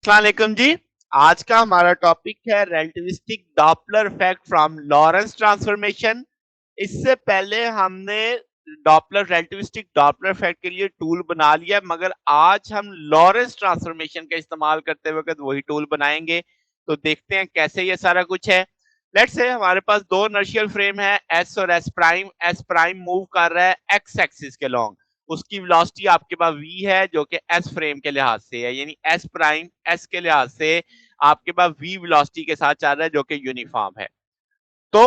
अस्सलाम वालेकुम जी। आज का हमारा टॉपिक है relativistic Doppler effect from Lorentz transformation. इससे पहले हमने रिलेटिविस्टिक डॉपलर इफेक्ट के लिए टूल बना लिया, मगर आज हम लॉरेंस ट्रांसफॉर्मेशन का इस्तेमाल करते वक्त वही टूल बनाएंगे। तो देखते हैं कैसे ये सारा कुछ है। लेट्स से हमारे पास दो इनर्शियल फ्रेम है एस और S prime. S prime move कर रहा है एक्स एक्सिस के लॉन्ग, उसकी वेलोसिटी आपके पास v है जो कि s फ्रेम के लिहाज से है, यानी s प्राइम s के लिहाज से आपके पास v वेलोसिटी के साथ चल रहा है जो कि यूनिफॉर्म है। तो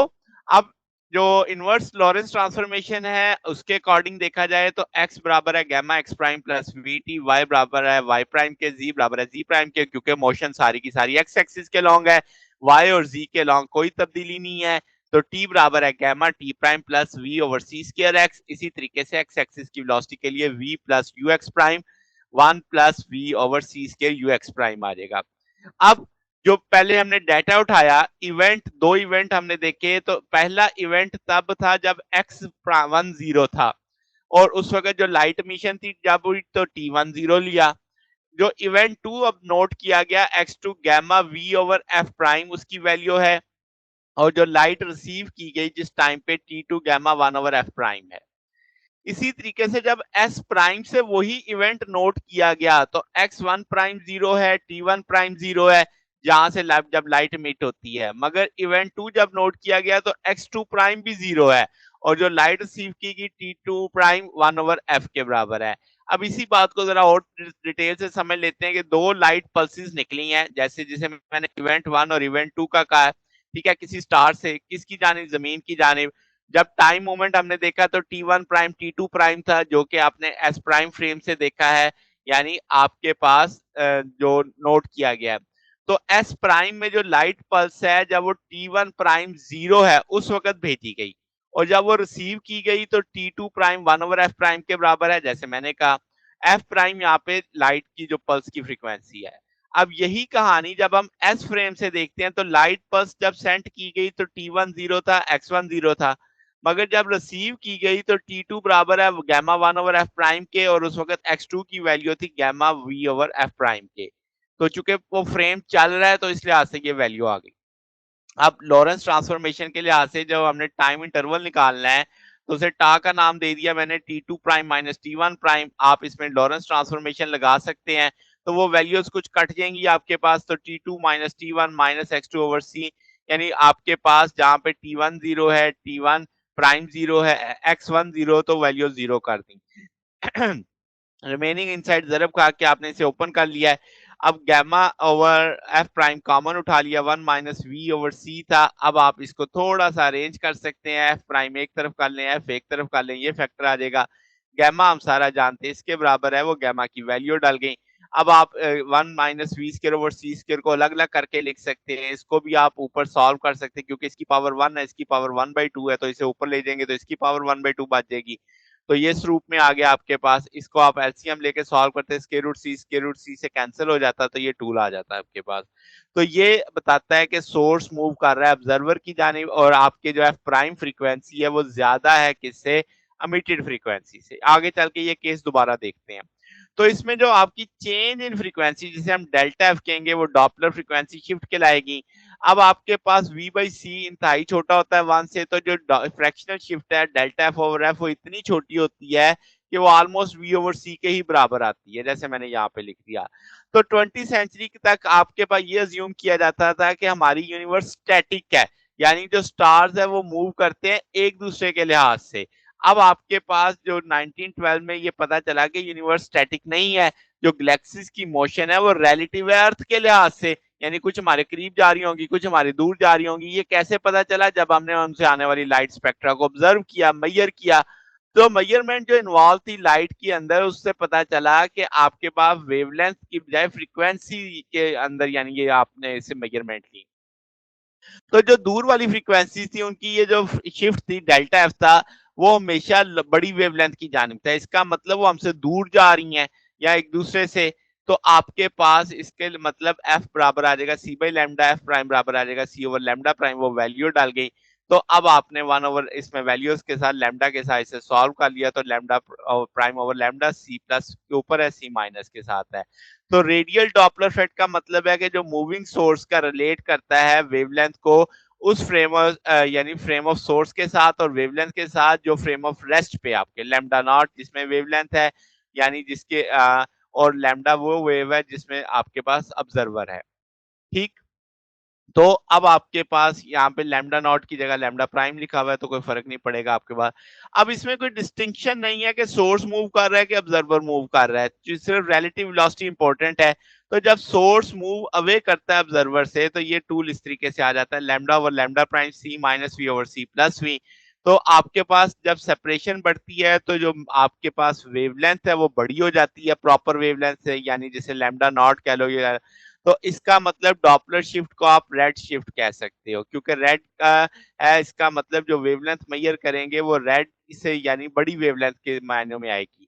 अब जो इनवर्स लॉरेंस ट्रांसफॉर्मेशन है उसके अकॉर्डिंग देखा जाए तो x बराबर है gamma x prime plus vt, y बराबर है y प्राइम के, z बराबर है z प्राइम के, क्योंकि मोशन सारी की सारी x एक्सिस के लॉन्ग है, y और z के लॉन्ग कोई तब्दीली नहीं है। तो t बराबर है gamma t prime plus v over c square x। इसी तरीके से x एक्सिस की वेलोसिटी के लिए v plus u x prime 1 plus v over c square u x prime आ जाएगा। अब जो पहले हमने डाटा उठाया, इवेंट दो इवेंट हमने देखे। तो पहला इवेंट तब था जब x1 0 था, और उस वक्त जो लाइट मिशन थी जब हुई तो t1 0 लिया। जो इवेंट 2 अब नोट किया गया x2 gamma v over f prime उसकी वैल्यू है, और जो लाइट रिसीव की गई जिस टाइम पे t2 gamma 1 over f prime है। इसी तरीके से जब s प्राइम से वही इवेंट नोट किया गया तो x1 प्राइम 0 है, t1 प्राइम 0 है, जहां से जब लाइट मिट होती है। मगर इवेंट 2 जब नोट किया गया तो x2 प्राइम भी 0 है, और जो लाइट रिसीव की गई t2 प्राइम 1 ओवर f के बराबर है। अब इसी बात को जरा और डिटेल से समझ लेते हैं कि दो लाइट पल्सेस निकली हैं, जैसे जिसे मैंने इवेंट 1 और इवेंट 2 का कहा है। ठीक है, किसी स्टार से किसकी जानिब, जमीन की जानिब। जब टाइम मोमेंट हमने देखा तो t1 प्राइम t2 प्राइम था, जो कि आपने s प्राइम फ्रेम से देखा है, यानी आपके पास जो नोट किया गया है। तो s प्राइम में जो लाइट पल्स है जब वो t1 प्राइम 0 है उस वक्त भेजी गई, और जब वो रिसीव की गई तो t2 prime 1 over f prime के बराबर है। जैसे मैंने कहा f प्राइम यहाँ पे लाइट की जो पल्स की फ्रीक्वेंसी है। अब यही कहानी जब हम s फ्रेम से देखते हैं तो लाइट पल्स जब सेंड की गई तो t1 0 था, x1 0 था, मगर जब रिसीव की गई तो t2 बराबर है गैमा 1 ओवर f प्राइम के, और उस वक्त x2 की वैल्यू थी gamma v over f prime के। तो चूंकि वो फ्रेम चल रहा है तो इस लिहाज से ये वैल्यू आ गई। अब लॉरेंस ट्रांसफॉर्मेशन के लिहाज से जब हमने टाइम इंटरवल निकालना है तो उसे टा का नाम दे दिया मैंने t2 prime minus t1 prime. आप इसमें लॉरेंस ट्रांसफॉर्मेशन लगा सकते हैं, तो वो वैल्यूज कुछ कट जाएंगी आपके पास। तो t2 minus t1 minus x2 over c, यानी आपके पास जहां पे t1 0 है, t1 प्राइम 0 है, x1 0, तो वैल्यू 0 कर दी। रिमेनिंग इनसाइड जरब का के आपने इसे ओपन कर लिया है। अब gamma over f prime common उठा लिया, 1 माइनस वी ओवर सी था। अब आप इसको थोड़ा सा अरेंज कर सकते हैं, एफ प्राइम एक तरफ कर लें, एफ एक तरफ कर लें, ये फैक्टर आ जाएगा। गैमा हम सारा जानते हैं इसके बराबर है, वो गैमा की वैल्यू डाल गई। अब आप 1 minus v square over c square को अलग अलग करके लिख सकते हैं। इसको भी आप ऊपर सॉल्व कर सकते हैं, क्योंकि इसकी पावर 1 है, इसकी पावर 1/2 है, तो इसे ऊपर ले जाएंगे तो इसकी पावर 1/2 बच जाएगी। तो ये इस रूप में आ गया आपके पास। इसको आप एलसीएम लेके सॉल्व करते हैं, स्क्वायर रूट सी से कैंसिल हो जाता है, तो ये टूल आ जाता है आपके पास। तो ये बताता है कि सोर्स मूव कर रहा है ऑब्जर्वर की जानिब, और आपके जो है प्राइम फ्रीक्वेंसी है वो ज्यादा है किससे, एमिटेड फ्रीक्वेंसी से। आगे चल के ये केस दोबारा देखते हैं। तो इसमें जो आपकी चेंज इन फ्रीक्वेंसी जिसे हम डेल्टा एफ कहेंगे, वो डॉपलर फ्रीक्वेंसी शिफ्ट कहलाएगी। अब आपके पास v बाई सी इंतहाई छोटा होता है 1 से, तो जो फ्रैक्शनल शिफ्ट है डेल्टा एफ ओवर एफ वो इतनी छोटी होती है कि वो ऑलमोस्ट v ओवर सी के ही बराबर आती है, जैसे मैंने यहाँ पे लिख दिया। तो 20 सेंचुरी तक आपके पास ये अज्यूम किया जाता था कि हमारी यूनिवर्स स्टैटिक है, यानी जो स्टार्स है वो मूव करते हैं एक दूसरे के लिहाज से। अब आपके पास जो 1912 में ये पता चला कि यूनिवर्स स्टैटिक नहीं है, जो गैलेक्सीज की मोशन है वो रिलेटिव है अर्थ के लिहाज से, यानी कुछ हमारे करीब जा रही होंगी, कुछ हमारे दूर जा रही होंगी। ये कैसे पता चला, जब हमने उनसे आने वाली लाइट स्पेक्ट्रा को ऑब्जर्व किया, मेजर किया। तो मेजरमेंट जो इन्वॉल्व थी लाइट के अंदर, उससे पता चला कि आपके पास वेवलेंथ की बजाय फ्रीक्वेंसी के अंदर, यानी ये आपने इसे मेजरमेंट ली। तो जो दूर वाली फ्रीक्वेंसी थी उनकी ये जो शिफ्ट थी डेल्टा एफ था, वो हमेशा बड़ी वेवलेंथ की जानिब था। इसका मतलब वो हमसे दूर जा रही हैं या एक दूसरे से। तो आपके पास इसके मतलब एफ बराबर आ जाएगा सी बाई लैम्डा, एफ प्राइम बराबर आ जाएगा सी ओवर लैम्डा प्राइम, वो वैल्यू डाल गई। तो अब आपने 1 ओवर इसमें वैल्यूज के साथ लैम्डा के साथ इसे सॉल्व कर लिया, तो lambda prime over lambda c plus के ऊपर है, सी माइनस के साथ है। तो रेडियल डॉपलर इफेक्ट का मतलब है कि जो मूविंग सोर्स का रिलेट करता है वेवलेंथ को उस फ्रेम यानी फ्रेम ऑफ सोर्स के साथ और वेवलेंथ के साथ जो फ्रेम ऑफ रेस्ट पे आपके लैम्डा नॉट जिसमें वेवलेंथ है, यानी जिसके और लैम्डा वो वेव है जिसमें आपके पास ऑब्जर्वर है। ठीक, तो अब आपके पास यहाँ पे लैम्डा नॉट की जगह लैम्डा प्राइम लिखा हुआ है, तो कोई फर्क नहीं पड़ेगा आपके पास। अब इसमें कोई डिस्टिंक्शन नहीं है कि सोर्स मूव कर रहा है कि ऑब्जर्वर मूव कर रहा है, सिर्फ रिलेटिव वेलोसिटी इंपॉर्टेंट है। तो जब सोर्स मूव अवे करता है ऑब्जर्वर से, तो ये टूल इस तरीके से आ जाता है, lambda over lambda prime c minus v over c plus v. तो आपके पास जब सेपरेशन बढ़ती है तो जो आपके पास वेवलेंथ है वो बड़ी हो जाती है प्रॉपर वेवलेंथ से, यानी जिसे लैम्डा नॉट कह लो ये। तो इसका मतलब डॉपलर शिफ्ट को आप रेड शिफ्ट कह सकते हो, क्योंकि रेड का है इसका मतलब जो वेवलेंथ मेजर करेंगे वो रेड से यानी बड़ी वेवलेंथ के मायनों में आएगी।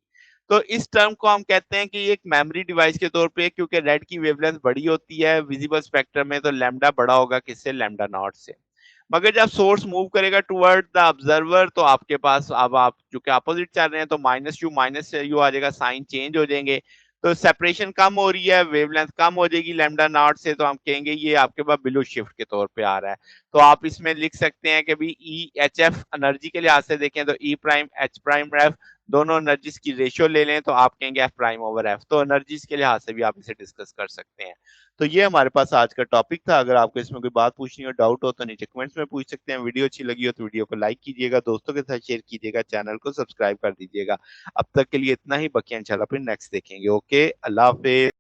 तो इस टर्म को हम कहते हैं कि एक मेमोरी डिवाइस के तौर पे, क्योंकि रेड की वेवलेंथ बड़ी होती है विजिबल स्पेक्ट्रम में, तो लैम्डा बड़ा होगा किससे, लैम्डा नॉट से। मगर जब सोर्स मूव करेगा टुवर्ड द ऑब्जर्वर, तो आपके पास अब आप जो कि अपोजिट चल रहे हैं, तो माइनस यू आ जाएगा, साइन चेंज हो जाएंगे। तो सेपरेशन कम हो रही है, वेवलेंथ कम हो जाएगी लैम्डा नॉट से, तो हम कहेंगे ये आपके पास बिलो शिफ्ट के तौर पे आ रहा है। तो आप इसमें लिख सकते हैं कि भी ई एच एफ एनर्जी के लिहाज से देखें तो ई प्राइम एच प्राइम एफ दोनों एनर्जीज की रेशियो ले लें तो आप कहेंगे एफ प्राइम ओवर एफ। तो एनर्जीज के लिहाज से भी आप इसे डिस्कस कर सकते हैं। तो ये हमारे पास आज का टॉपिक था। अगर आपको इसमें कोई बात पूछनी हो, डाउट हो, तो नीचे कमेंट्स में पूछ सकते हैं। वीडियो अच्छी लगी हो तो वीडियो को लाइक कीजिएगा, दोस्तों के साथ शेयर कीजिएगा, चैनल को सब्सक्राइब कर दीजिएगा। अब तक के लिए इतना ही, बाकी इंशाल्लाह फिर नेक्स्ट देखेंगे। ओके, अल्लाह हाफिज।